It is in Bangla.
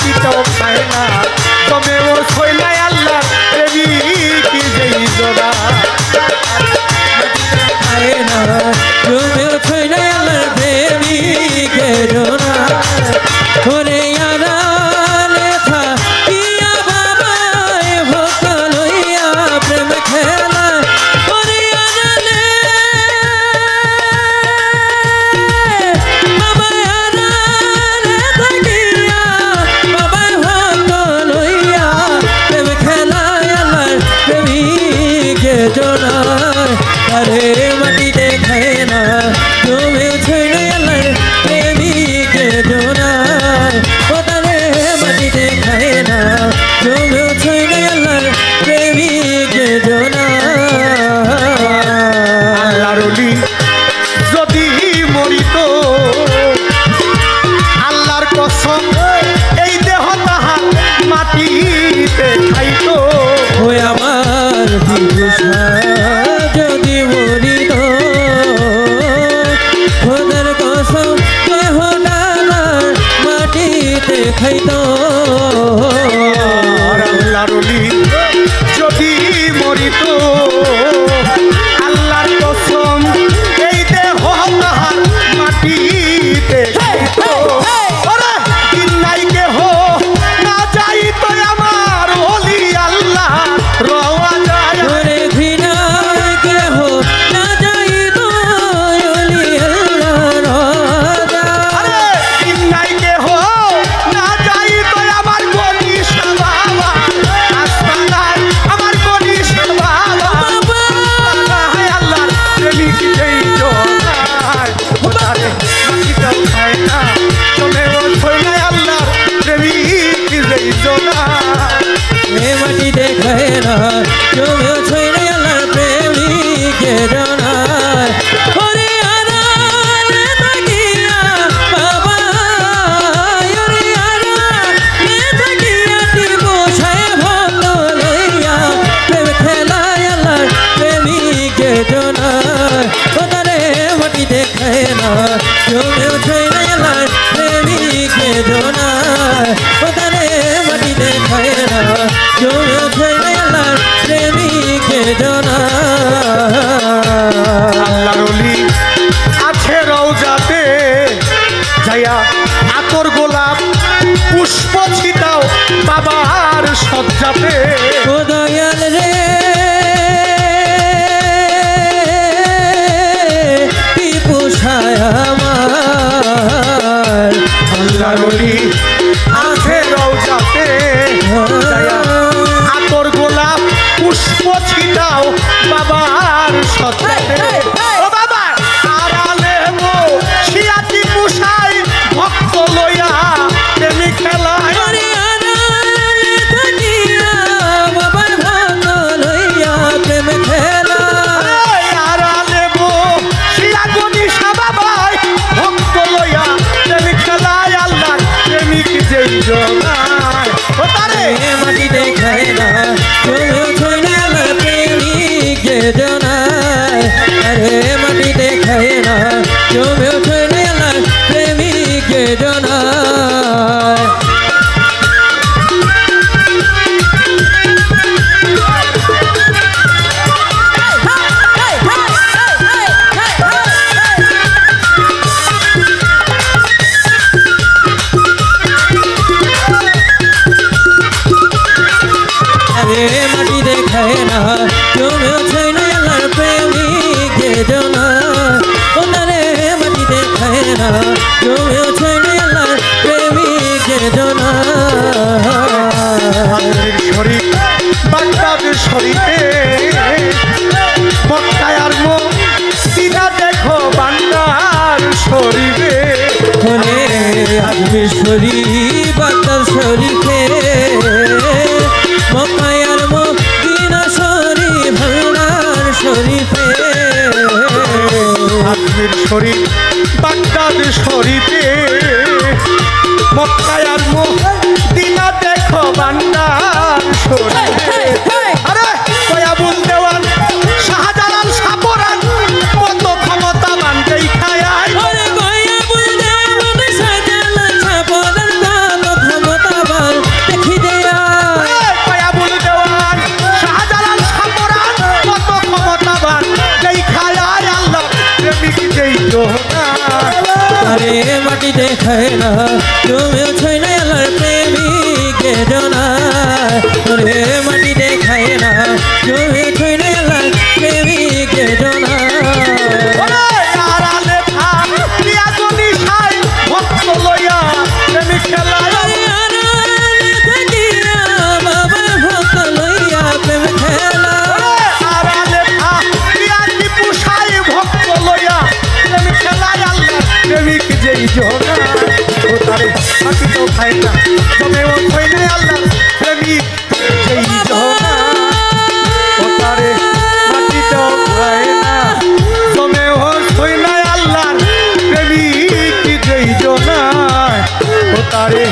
মাটিটাও খায় না তবেও ছয় নাই আল্লাহ প্রেমিক যেই জোড়া খায় না তুমিও ছয় না আল্লাহ প্রেমিক জোড়া ওরে আড়ালে থাকিয়া বাবায় ভক্ত লইয়া প্রেম খেলা ওরে আড়ালে বাবায় আড়ালে থাকিয়া বাবায় ভক্ত লইয়া প্রেম খেলা আল্লাহর প্রেমিক জোড়া আরে মাটিতে খায় না তুমিও ছয় না আল্লাহর প্রেমিক জোড়া ও তারে মাটিতে খায় না তুমিও ছয় না আল্লাহর প্রেমিক জোড়া আল্লাহর ওলি যদি মরিত আল্লাহর কসম এই দেহ তাহার মাটিতে খাইত ওই আমার বিভূষা যদি মরিত খোদার কসম দেহ ডালার মাটিতে খাইত আর আল্লাহর ওলি যদি মরিত আল্লাহর কসম এই দেহ তাহার মাটিতে খাইত ওরে দিন নাই কেহ না যাইত আমার ওলি আল্লাহ রওয়া যায় ওরে ঘৃণায় কেহ না যাইত ওলি আল্লাহর রাজা আরে দিন নাই কেহ না যাইত আমার গণিশ বাবা আসমানার আমার গণিশ বাবা হায় আল্লাহর প্রেমিক যেই জোড়ায় ওটারে মাটিটাও খায় না তবেও ছয় নাই আল্লাহর প্রেমিক যেই জোড়ায় এ মাটিতে খায় না তুমিও ছয় না আল্লাহর প্রেমিক জোড়া ওরে আড়ালে থাকিয়া বাবা ওরে আড়ালে থাকিয়া টিপু সাহেব ভক্ত লইয়া প্রেম খেলায় আল্লাহর প্রেমিক জোড়া ও তারে মাটিতে খায় না তুমিও ছয় না আল্লাহর প্রেমিক জোড়া ও তারে মাটিতে খায় না তুমিও ছয় না আল্লাহর প্রেমিক জোড়া আল্লাহর ওলি আছে রওজাতে যাইয়া আতর গোলাপ পুষ্প ছিটাও বাবার সজ্জাতে ও দয়াল রে টিপু সাহেব আমার আল্লাহর ওলি আছে রওজাতে যাইয়া আতর গোলাপ পুষ্প ছিটাও বাবার সজ্জাতে ও বাবা আড়ালে মো শিয়াতি পুষাই ভক্ত লইয়া প্রেমিক খেলায় ওরে আড়ালে থাকিয়া বাবার ভক্ত লইয়া প্রেম খেলা আড়ালে মো শিয়া গণিশা বাবাই ভক্ত লইয়া প্রেমিক খেলায় আল্লাহর প্রেমিক যেই জোড়ায় ও তারে এ মাটিতে খায় না তুমিও ছয় না আল্লাহর প্রেমিক জোড়া আরে মাটিতে খায় না তুমিও ছয় না আল্লাহর প্রেমিক জোড়া আরে মাটিতে খায় না তুমিও ছয় না আল্লাহর প্রেমিক জোড়া ও তারে মাটিতে খায় না তুমিও ছয় না আল্লাহর প্রেমিক জোড়া আজমির শরীফ বাগদাদ শরীফে মক্কায় আর মদিনা দেখো বান্দার শরীফে ওরে আজমির শরীফ বাগদাদ শরীফে মক্কায় আর মদিনা শরীফ ভান্ডার শরীফে আজমির শরীফ বাগদাদ শরীফে মক্কায় আর মদিনা দেখো বান্দার শরীফে আরে দয়াবুল দেওয়ান শাহজালাল সাপরান কত ক্ষমতা বান্দেই খায় ওরে গয়া বুঝে মনে সাজালা ছাপলার দাম ক্ষমতা মাটিতে খায় না তুমিও ছয় না আল্লাহর প্রেমিক জনা ওরে মাটিতে খায় না তুমিও ছয় না আল্লাহর প্রেমিক জনা ওরে আড়ালে থাকিয়া যদি সাই ভক্ত লইয়া প্রেমিক খেলায় বাবা ভক্ত লইয়া প্রেম খেলা আড়ালে থাকিয়া টিপু সাই ভক্ত লইয়া প্রেমিক খেলায় আল্লাহ প্রেমিক যেই জনা ও তারে থাকিতেও খায় না তবে ও ছয় নাই আল্লাহ প্রেমিক যেই জনা ও তারে মাটিতেও খায় না তবে ও ছয় নাই আল্লাহ প্রেমিক যেই জনা ও তারে